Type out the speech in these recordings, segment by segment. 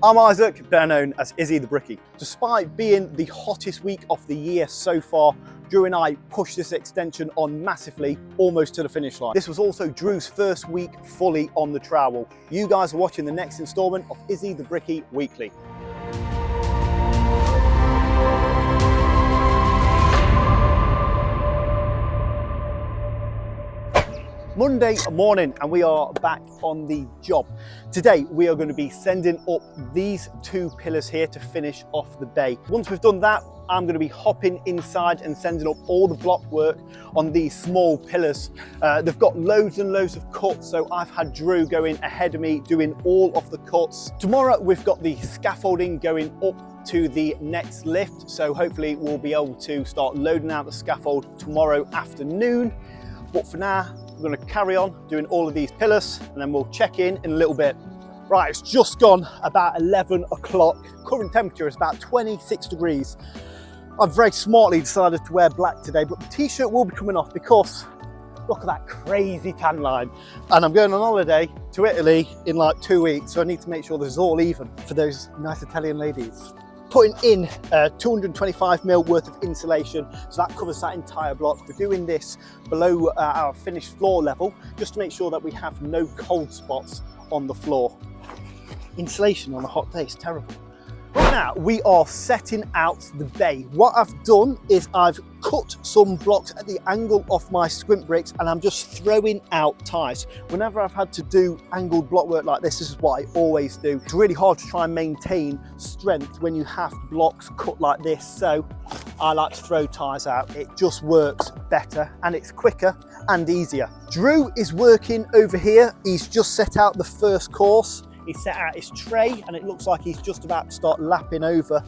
I'm Isaac, better known as IzzyTheBricky. Despite being the hottest week of the year so far, Drew and I pushed this extension on massively, almost to the finish line. This was also Drew's first week fully on the trowel. You guys are watching the next instalment of IzzyTheBricky Weekly. Monday morning and we are back on the job. Today we are going to be sending up these two pillars here to finish off the bay. Once we've done that, I'm going to be hopping inside and sending up all the block work on these small pillars. They've got loads and loads of cuts, so I've had Drew going ahead of me doing all of the cuts. Tomorrow we've got the scaffolding going up to the next lift, so hopefully we'll be able to start loading out the scaffold tomorrow afternoon. But for now, we're going to carry on doing all of these pillars and then we'll check in a little bit. Right, it's just gone about 11 o'clock. Current temperature is about 26 degrees. I've very smartly decided to wear black today, but the t-shirt will be coming off because look at that crazy tan line. And I'm going on holiday to Italy in like 2 weeks, so I need to make sure this is all even for those nice Italian ladies. Putting in 225mm worth of insulation, so that covers that entire block. We're doing this below our finished floor level just to make sure that we have no cold spots on the floor. Insulation on a hot day is terrible. Right now we are setting out the bay. What I've done is I've cut some blocks at the angle of my squint bricks and I'm just throwing out ties. Whenever I've had to do angled block work like this is what I always do. It's really hard to try and maintain strength when you have blocks cut like this, so I like to throw ties out. It just works better and it's quicker and easier. Drew is working over here. He's just set out the first course. He's set out his tray and it looks like he's just about to start lapping over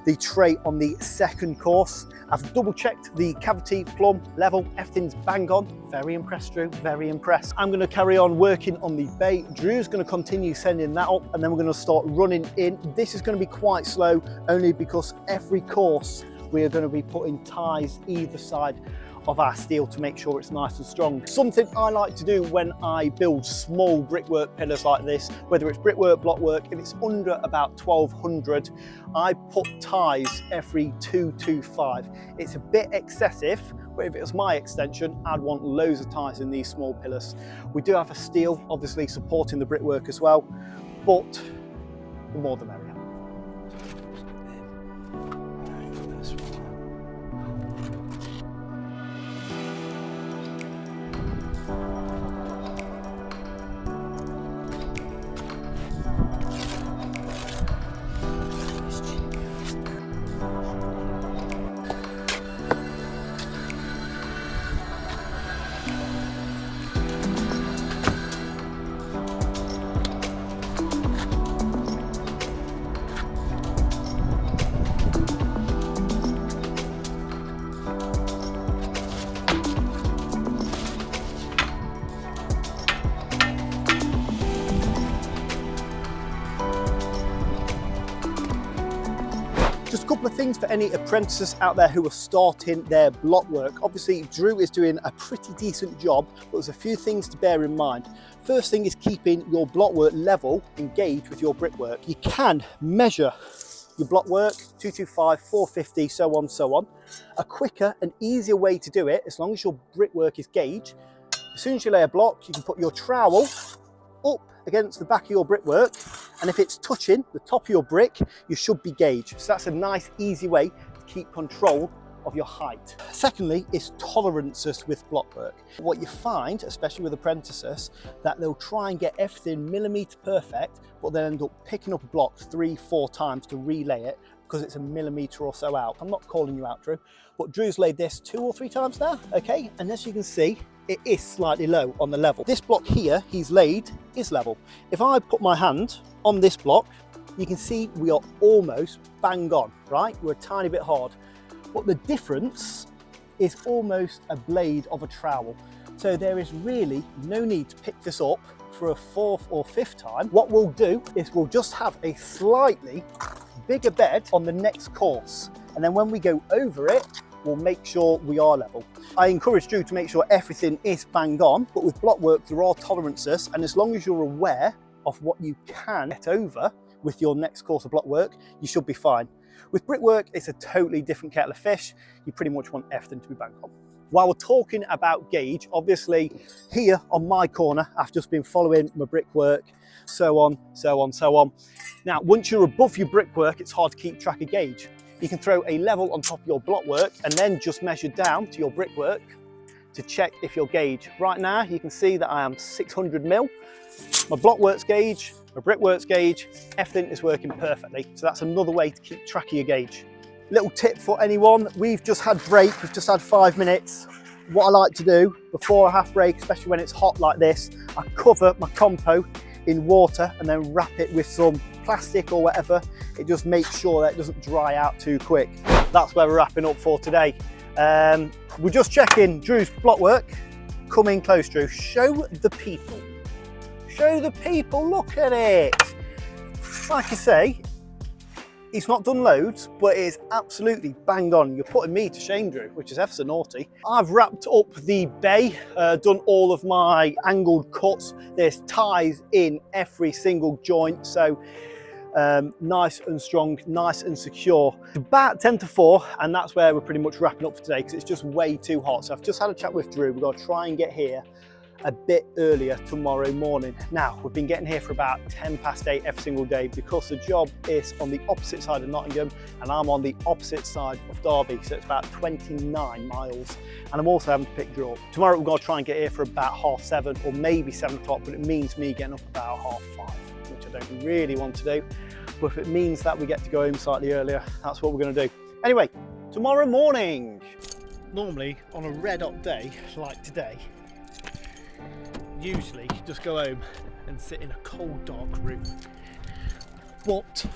the tray on the second course. I've double checked the cavity, plumb, level, everything's bang on. Very impressed, Drew, very impressed. I'm gonna carry on working on the bay. Drew's gonna continue sending that up and then we're gonna start running in. This is gonna be quite slow only because every course we are gonna be putting ties either side of our steel to make sure it's nice and strong. Something I like to do when I build small brickwork pillars like this, whether it's brickwork, blockwork, if it's under about 1200, I put ties every 225. It's a bit excessive, but if it was my extension, I'd want loads of ties in these small pillars. We do have a steel, obviously supporting the brickwork as well, but the more the merrier. Just a couple of things for any apprentices out there who are starting their block work. Obviously, Drew is doing a pretty decent job, but there's a few things to bear in mind. First thing is keeping your block work level engaged with your brickwork. You can measure your block work, 225, 450, so on, so on. A quicker and easier way to do it, as long as your brickwork is gauged, as soon as you lay a block, you can put your trowel up against the back of your brickwork, and if it's touching the top of your brick, you should be gauged. So that's a nice, easy way to keep control of your height. Secondly is tolerances with block work. What you find, especially with apprentices, that they'll try and get everything millimetre perfect, but they'll end up picking up a block 3-4 times to relay it because it's a millimetre or so out. I'm not calling you out, Drew, but Drew's laid this 2 or 3 times now, okay? And as you can see, it is slightly low on the level. This block here he's laid is level. If I put my hand on this block, you can see we are almost bang on, right? We're a tiny bit hard. But the difference is almost a blade of a trowel. So there is really no need to pick this up for a 4th or 5th time. What we'll do is we'll just have a slightly bigger bed on the next course. And then when we go over it, we'll make sure we are level. I encourage you to make sure everything is bang on, but with block work there are tolerances, and as long as you're aware of what you can get over with your next course of block work, you should be fine. With brickwork, it's a totally different kettle of fish. You pretty much want everything to be bang on. While we're talking about gauge, obviously here on my corner, I've just been following my brickwork, so on, so on, so on. Now, once you're above your brickwork, it's hard to keep track of gauge. You can throw a level on top of your block work and then just measure down to your brickwork to check if your gauge. Right now, you can see that I am 600 mil. My blockworks gauge, my brickworks gauge, everything is working perfectly. So that's another way to keep track of your gauge. Little tip for anyone, we've just had break, we've just had 5 minutes. What I like to do before a half break, especially when it's hot like this, I cover my compo in water and then wrap it with some plastic or whatever. It just makes sure that it doesn't dry out too quick. That's where we're wrapping up for today. We're just checking Drew's block work. Come in close, Drew. Show the people. Show the people, look at it. Like I say, he's not done loads, but it is absolutely bang on. You're putting me to shame, Drew, which is ever so naughty. I've wrapped up the bay, done all of my angled cuts. There's ties in every single joint, so nice and strong, nice and secure. It's about 10 to 4, and that's where we're pretty much wrapping up for today because it's just way too hot. So I've just had a chat with Drew. We've got to try and get here a bit earlier tomorrow morning. Now, we've been getting here for about 10 past 8 every single day because the job is on the opposite side of Nottingham and I'm on the opposite side of Derby, so it's about 29 miles. And I'm also having to pick Drew up. Tomorrow we're going to try and get here for about 7:30 or maybe 7 o'clock, but it means me getting up about 5:30, which I don't really want to do. But if it means that we get to go home slightly earlier, that's what we're going to do. Anyway, tomorrow morning. Normally on a red hot day like today, usually just go home and sit in a cold dark room, but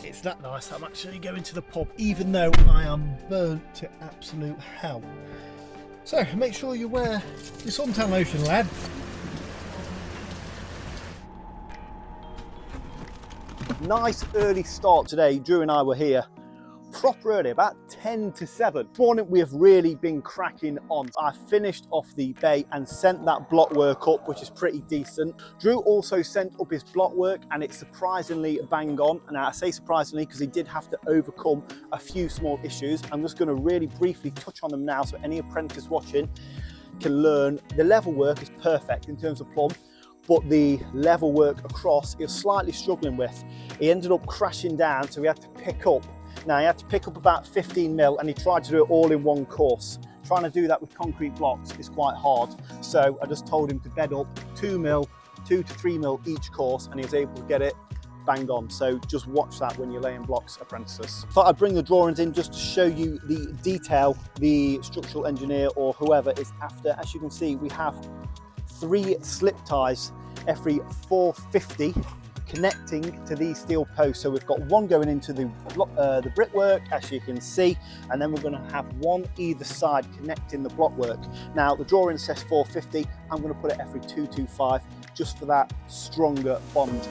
it's that nice I'm actually going to the pub even though I am burnt to absolute hell. So make sure you wear your suntan lotion, lad. Nice early start today. Drew and I were here proper early, about 10 to 7. This morning we have really been cracking on. I finished off the bay and sent that block work up, which is pretty decent. Drew also sent up his block work and it's surprisingly bang on. And I say surprisingly because he did have to overcome a few small issues. I'm just going to really briefly touch on them now so any apprentice watching can learn. The level work is perfect in terms of plumb, but the level work across he was slightly struggling with. He ended up crashing down, so we had to pick up. Now, he had to pick up about 15 mil and he tried to do it all in one course. Trying to do that with concrete blocks is quite hard. So I just told him to bed up 2 to 3 mil each course, and he was able to get it bang on. So just watch that when you're laying blocks, apprentices. Thought I'd bring the drawings in just to show you the detail the structural engineer or whoever is after. As you can see, we have 3 slip ties every 450 connecting to these steel posts. So we've got one going into the brickwork, as you can see, and then we're going to have one either side connecting the blockwork. Now the drawing says 450, I'm going to put it every 225 just for that stronger bond.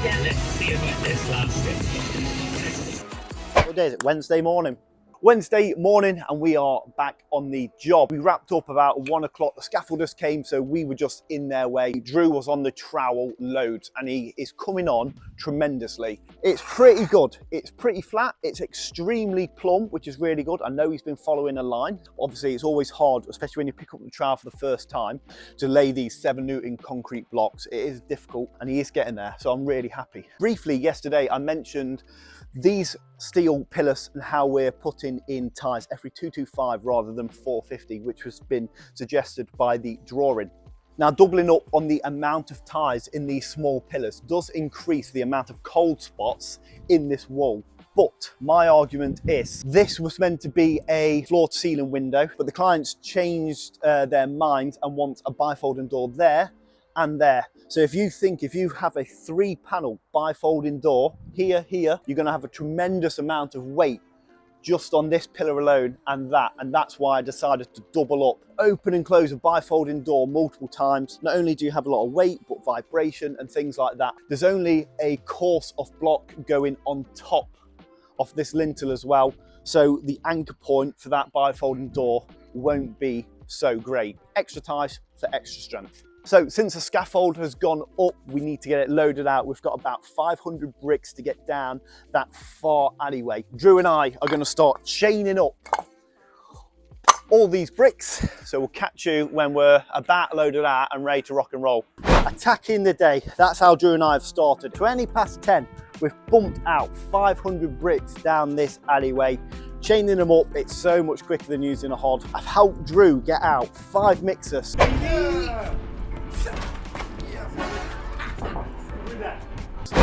Yeah, let's see about this last bit. What day is it? Wednesday morning. Wednesday morning, and we are back on the job. We wrapped up about 1 o'clock. The scaffolders came, so we were just in their way. Drew was on the trowel loads, and he is coming on tremendously. It's pretty good. It's pretty flat. It's extremely plumb, which is really good. I know he's been following a line. Obviously, it's always hard, especially when you pick up the trowel for the first time, to lay these 7-Newton concrete blocks. It is difficult, and he is getting there, so I'm really happy. Briefly, yesterday, I mentioned these steel pillars and how we're putting in ties every 225 rather than 450, which has been suggested by the drawing. Now, doubling up on the amount of ties in these small pillars does increase the amount of cold spots in this wall. But my argument is this was meant to be a floor to ceiling window, but the clients changed their mind and want a bifolding door there and there. So if you have a 3-panel bifolding door here, you're going to have a tremendous amount of weight just on this pillar alone and that's why I decided to double up. Open and close a bifolding door multiple times. Not only do you have a lot of weight, but vibration and things like that. There's only a course of block going on top of this lintel as well, so the anchor point for that bifolding door won't be so great. Extra ties for extra strength. So since the scaffold has gone up, we need to get it loaded out. We've got about 500 bricks to get down that far alleyway. Drew and I are going to start chaining up all these bricks, so we'll catch you when we're about loaded out and ready to rock and roll. Attacking the day, that's how Drew and I have started. 20 past 10, we've bumped out 500 bricks down this alleyway. Chaining them up, it's so much quicker than using a hod. I've helped Drew get out 5 mixers. Yeah.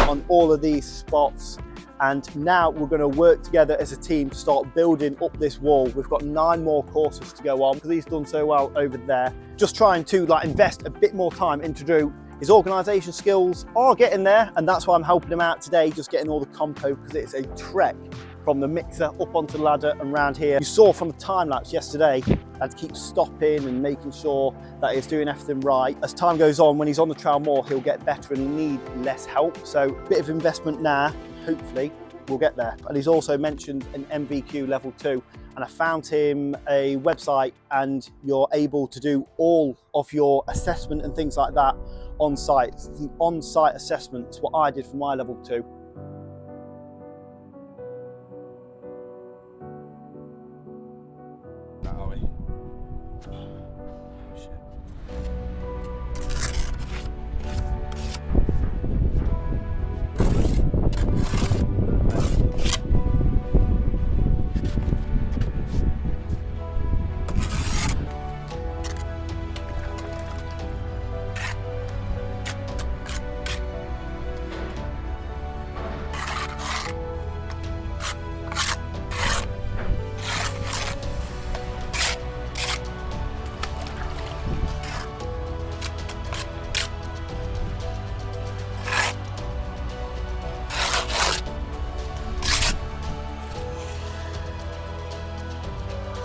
On all of these spots, and now we're going to work together as a team to start building up this wall. We've got 9 more courses to go on because he's done so well over there. Just trying to invest a bit more time into Drew. His organisation skills are getting there, and that's why I'm helping him out today, just getting all the compo, because it's a trek from the mixer up onto the ladder and round here. You saw from the time lapse yesterday, I had to keep stopping and making sure that he's doing everything right. As time goes on, when he's on the trowel more, he'll get better and need less help. So a bit of investment now, hopefully we'll get there. And he's also mentioned an MVQ level 2, and I found him a website, and you're able to do all of your assessment and things like that on site. It's an on-site assessment. It's what I did for my level 2.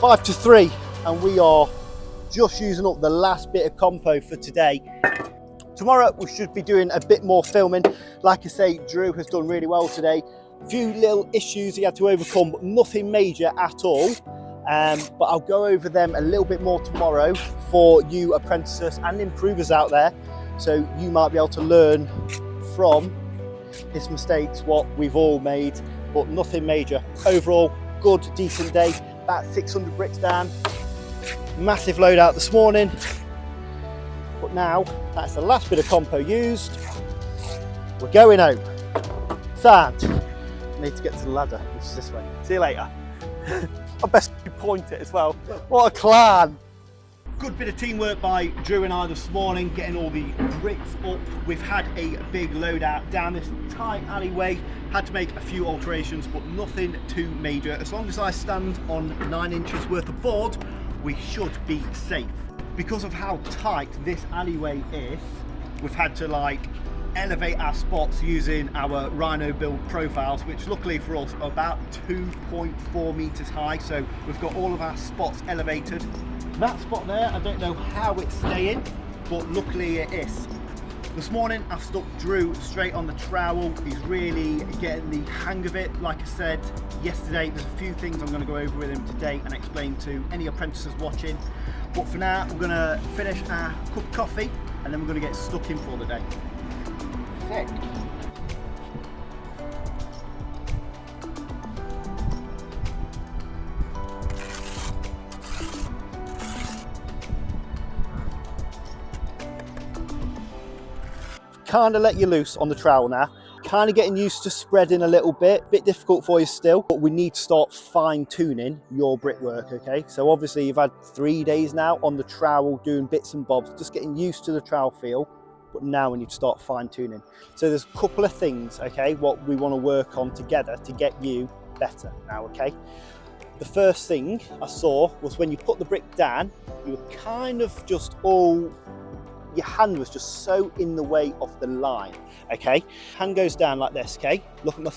Five to 3, and we are just using up the last bit of compo for today. Tomorrow we should be doing a bit more filming. Like I say, Drew has done really well today. A few little issues he had to overcome, but nothing major at all. But I'll go over them a little bit more tomorrow for you apprentices and improvers out there, so you might be able to learn from his mistakes, what we've all made, but nothing major. Overall, good, decent day. About 600 bricks down. Massive load out this morning. But now, that's the last bit of compo used. We're going home. Sound. I need to get to the ladder, which is this way. See you later. I best point it as well. What a clan. Good bit of teamwork by Drew and I this morning, getting all the bricks up. We've had a big load out down this tight alleyway. Had to make a few alterations, but nothing too major. As long as I stand on 9 inches worth of board, we should be safe. Because of how tight this alleyway is, we've had to elevate our spots using our Rhino build profiles, which luckily for us are about 2.4 meters high. So we've got all of our spots elevated. That spot there, I don't know how it's staying, but luckily it is. This morning I've stuck Drew straight on the trowel. He's really getting the hang of it. Like I said yesterday, there's a few things I'm going to go over with him today and explain to any apprentices watching. But for now, we're going to finish our cup of coffee and then we're going to get stuck in for the day. Sick. Kind of let you loose on the trowel now. kind of getting used to spreading a little bit difficult for you still, but we need to start fine-tuning your brickwork. Okay, so obviously you've had 3 days now on the trowel doing bits and bobs, just getting used to the trowel feel, but now we need to start fine-tuning. So there's a couple of things, okay, what we want to work on together to get you better now. Okay, the first thing I saw was when you put the brick down, you were kind of just your hand was just so in the way of the line. Okay, hand goes down like this. Okay, look at my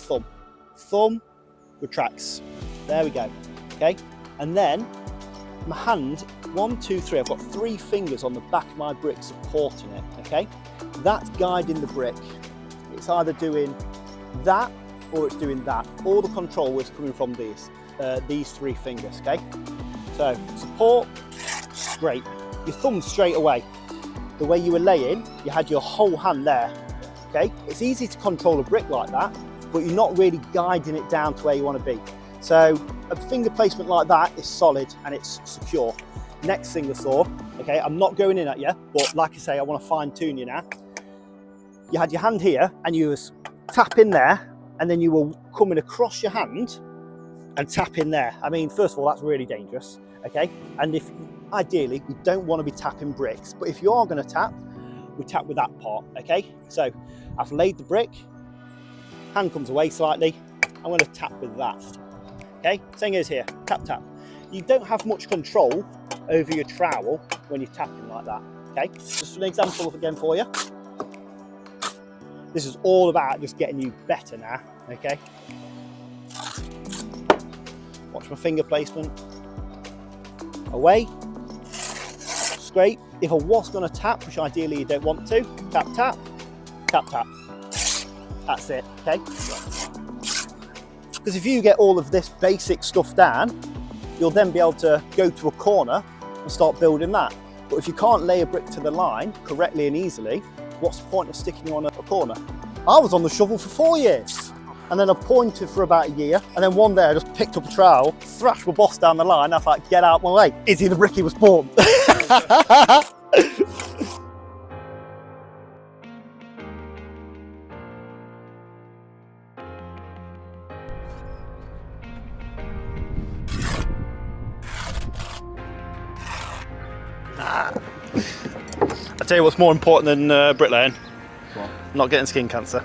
thumb retracts, there we go. Okay, and then my hand, 1, 2, 3, I've got 3 fingers on the back of my brick supporting it. Okay, that's guiding the brick. It's either doing that or it's doing that. All the control is coming from these 3 fingers. Okay, so support, straight, your thumb straight away. The way you were laying, you had your whole hand there. Okay, it's easy to control a brick like that, but you're not really guiding it down to where you want to be. So a finger placement like that is solid and it's secure. Next thing I saw, okay, I'm not going in at you, but like I say, I want to fine tune you now. You had your hand here and you was tapping there, and then you were coming across your hand and tapping there. I mean, first of all, that's really dangerous. Okay, and if ideally we don't want to be tapping bricks, but if you are going to tap, we tap with that part. Okay, so I've laid the brick, hand comes away slightly, I'm going to tap with that. Okay, same goes here, tap tap. You don't have much control over your trowel when you're tapping like that. Okay, just an example again for you. This is all about just getting you better now. Okay, watch my finger placement. Away, scrape. If I was going to tap, which ideally you don't want to, tap, tap, tap, tap. That's it, okay? Because if you get all of this basic stuff down, you'll then be able to go to a corner and start building that. But if you can't lay a brick to the line correctly and easily, what's the point of sticking on a corner? I was on the shovel for 4 years. And then I pointed for about a year, and then one day I just picked up a trowel, thrashed my boss down the line. I was like, get out my way. Izzy the Bricky was born. I tell you what's more important than bricklaying. What? Not getting skin cancer.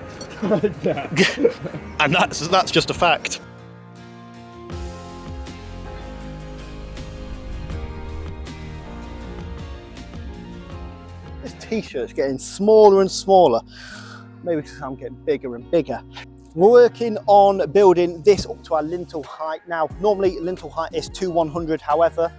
And that's just a fact. This t-shirt's getting smaller and smaller. Maybe because I'm getting bigger and bigger. We're working on building this up to our lintel height. Now, normally lintel height is 2100, however,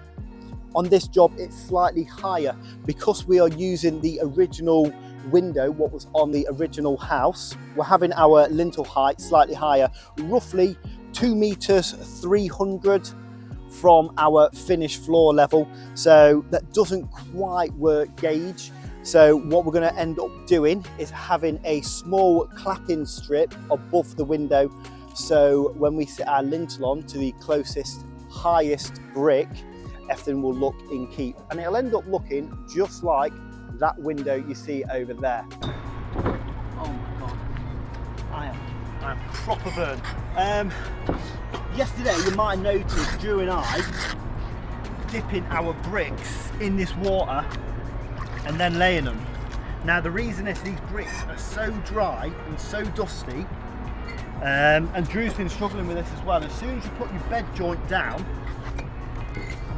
on this job it's slightly higher because we are using the original window, what was on the original house. We're having our lintel height slightly higher, roughly 2 meters 300 from our finished floor level. So that doesn't quite work gauge. So what we're going to end up doing is having a small clapping strip above the window. So when we set our lintel on to the closest, highest brick, everything will look in keep. And it'll end up looking just like that window you see over there. Oh my God, I am proper burned. Yesterday you might have noticed Drew and I dipping our bricks in this water and then laying them. Now the reason is these bricks are so dry and so dusty, and Drew's been struggling with this as well. As soon as you put your bed joint down,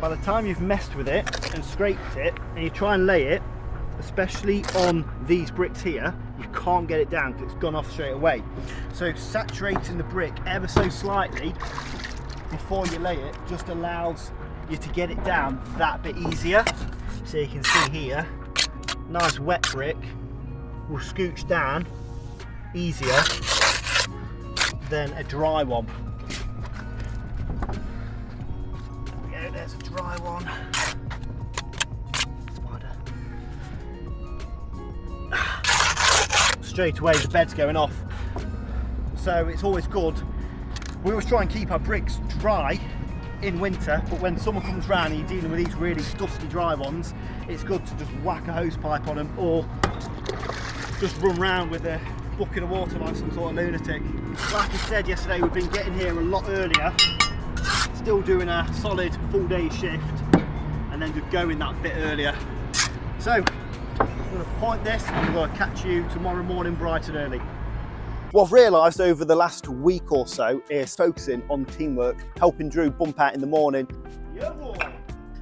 by the time you've messed with it and scraped it and you try and lay it, especially on these bricks here, you can't get it down because it's gone off straight away. So saturating the brick ever so slightly before you lay it just allows you to get it down that bit easier. So you can see here, nice wet brick will scooch down easier than a dry one. There we go, there's a dry one. Straight away the bed's going off, so it's always good. We always try and keep our bricks dry in winter, but when summer comes round and you're dealing with these really dusty dry ones, it's good to just whack a hose pipe on them or just run round with a bucket of water like some sort of lunatic. Like I said yesterday, we've been getting here a lot earlier, still doing a solid full day shift, and then just going that bit earlier. So I'm going to point this and we're going to catch you tomorrow morning bright and early. What I've realised over the last week or so is focusing on teamwork, helping Drew bump out in the morning,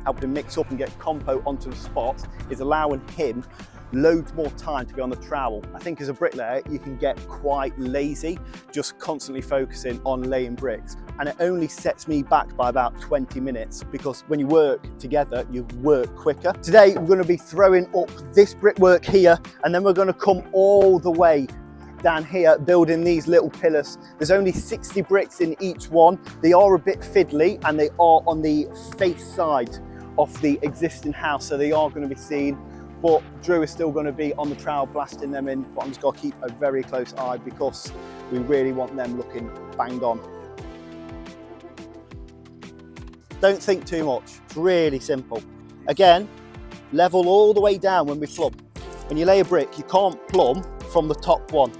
helping mix up and get compo onto the spot is allowing him loads more time to be on the trowel. I think as a bricklayer you can get quite lazy just constantly focusing on laying bricks, and it only sets me back by about 20 minutes because when you work together you work quicker. Today we're going to be throwing up this brickwork here, and then we're going to come all the way down here building these little pillars. There's only 60 bricks in each one. They are a bit fiddly and they are on the face side of the existing house, so they are going to be seen, but Drew is still going to be on the trowel blasting them in, but I'm just going to keep a very close eye because we really want them looking bang on. Don't think too much, it's really simple. Again, level all the way down when we plumb. When you lay a brick, you can't plumb from the top one.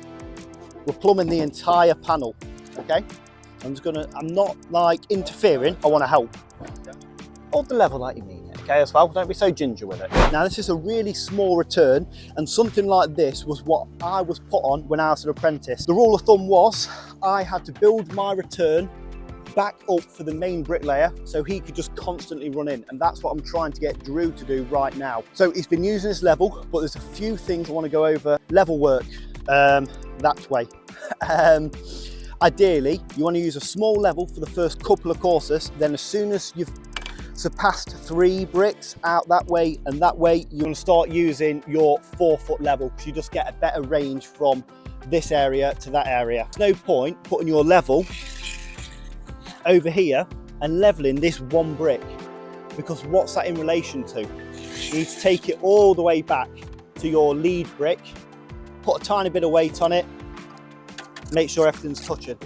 We're plumbing the entire panel, okay? I'm not like interfering, I want to help. Hold the level like you mean it, okay, as well, don't be so ginger with it. Now this is a really small return, and something like this was what I was put on when I was an apprentice. The rule of thumb was I had to build my return back up for the main bricklayer so he could just constantly run in, and that's what I'm trying to get Drew to do right now. So he's been using this level, but there's a few things I want to go over. Level work, that way. Ideally you want to use a small level for the first couple of courses, then as soon as you've surpassed 3 bricks out that way and that way, you're going to start using your 4-foot level because you just get a better range from this area to that area. There's no point putting your level over here and leveling this one brick, because what's that in relation to? You need to take it all the way back to your lead brick, put a tiny bit of weight on it, make sure everything's touching.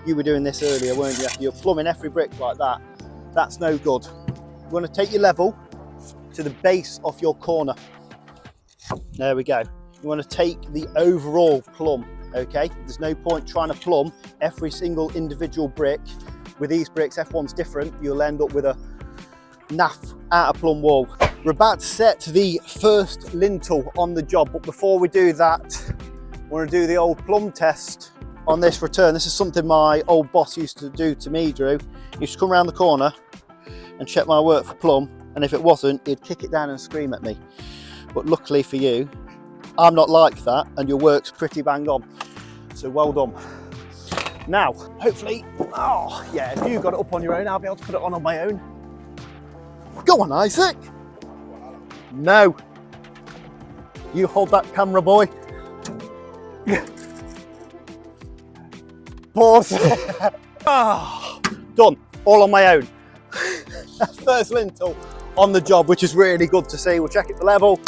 You were doing this earlier, weren't you? You're plumbing every brick like that. That's no good. You want to take your level to the base of your corner. There we go. You want to take the overall plumb, okay? There's no point trying to plumb every single individual brick. With these bricks, F1's different. You'll end up with a naff out of plumb wall. We're about to set the first lintel on the job, but before we do that, I want to do the old plumb test on this return. This is something my old boss used to do to me, Drew. He used to come around the corner and check my work for plumb, and if it wasn't, he'd kick it down and scream at me. But luckily for you, I'm not like that, and your work's pretty bang on. So well done. Now, hopefully, oh yeah, if you got it up on your own, I'll be able to put it on my own. Go on, Isaac. No. You hold that camera, boy. Pause. Oh, done, all on my own. First lintel on the job, which is really good to see. We'll check it for level.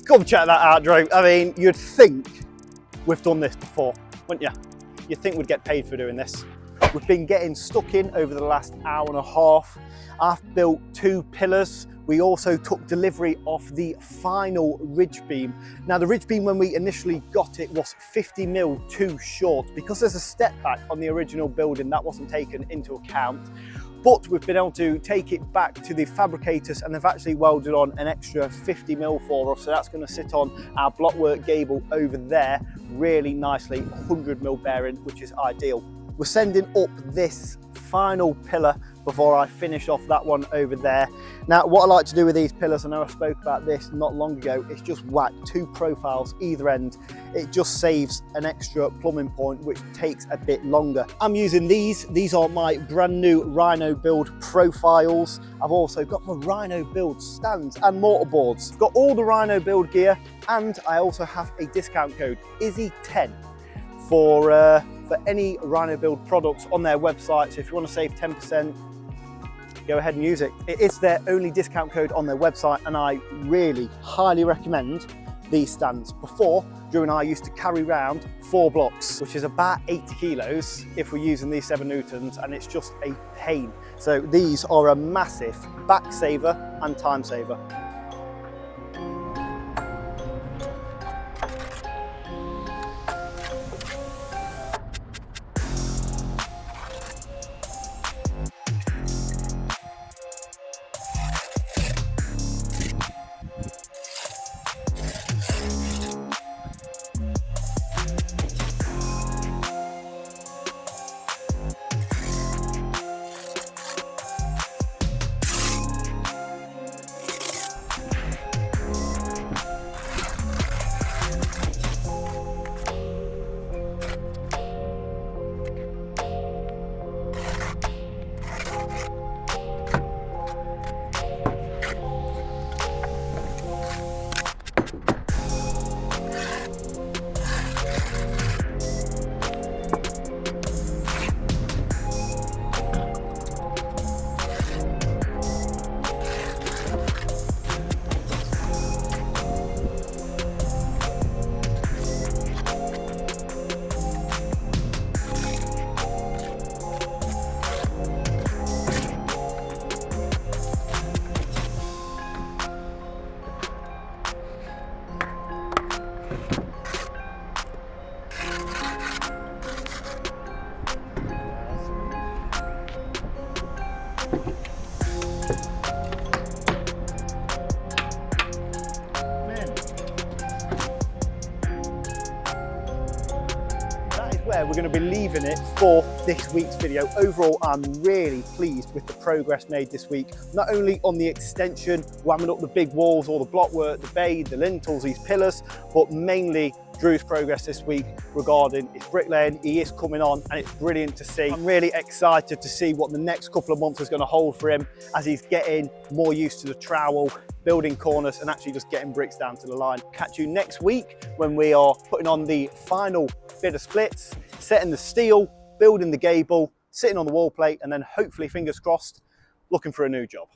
Come check that out, Drew. I mean, you'd think we've done this before, wouldn't you? You'd think we'd get paid for doing this. We've been getting stuck in over the last hour and a half. I've built 2 pillars. We also took delivery of the final ridge beam. Now the ridge beam, when we initially got it, was 50mm too short. Because there's a step back on the original building, that wasn't taken into account. But we've been able to take it back to the fabricators, and they've actually welded on an extra 50mm for us. So that's going to sit on our blockwork gable over there really nicely, 100mm bearing, which is ideal. We're sending up this final pillar before I finish off that one over there. Now, what I like to do with these pillars, I know I spoke about this not long ago, is just whack 2 profiles either end. It just saves an extra plumbing point, which takes a bit longer. I'm using these. These are my brand new Rhino Build profiles. I've also got my Rhino Build stands and mortar boards. I've got all the Rhino Build gear, and I also have a discount code, Izzy10, for any Rhino Build products on their website. So if you want to save 10%, go ahead and use it. It is their only discount code on their website, and I really highly recommend these stands. Before, Drew and I used to carry around 4 blocks, which is about 80 kilos if we're using these 7 Newtons, and it's just a pain. So these are a massive back saver and time saver. Where we're going to be leaving it for this week's video. Overall, I'm really pleased with the progress made this week, not only on the extension, whamming up the big walls, all the block work, the bay, the lintels, these pillars, but mainly Drew's progress this week regarding his bricklaying. He is coming on and it's brilliant to see. I'm really excited to see what the next couple of months is going to hold for him as he's getting more used to the trowel, building corners and actually just getting bricks down to the line. Catch you next week when we are putting on the final bit of splits, setting the steel, building the gable, sitting on the wall plate, and then hopefully, fingers crossed, looking for a new job.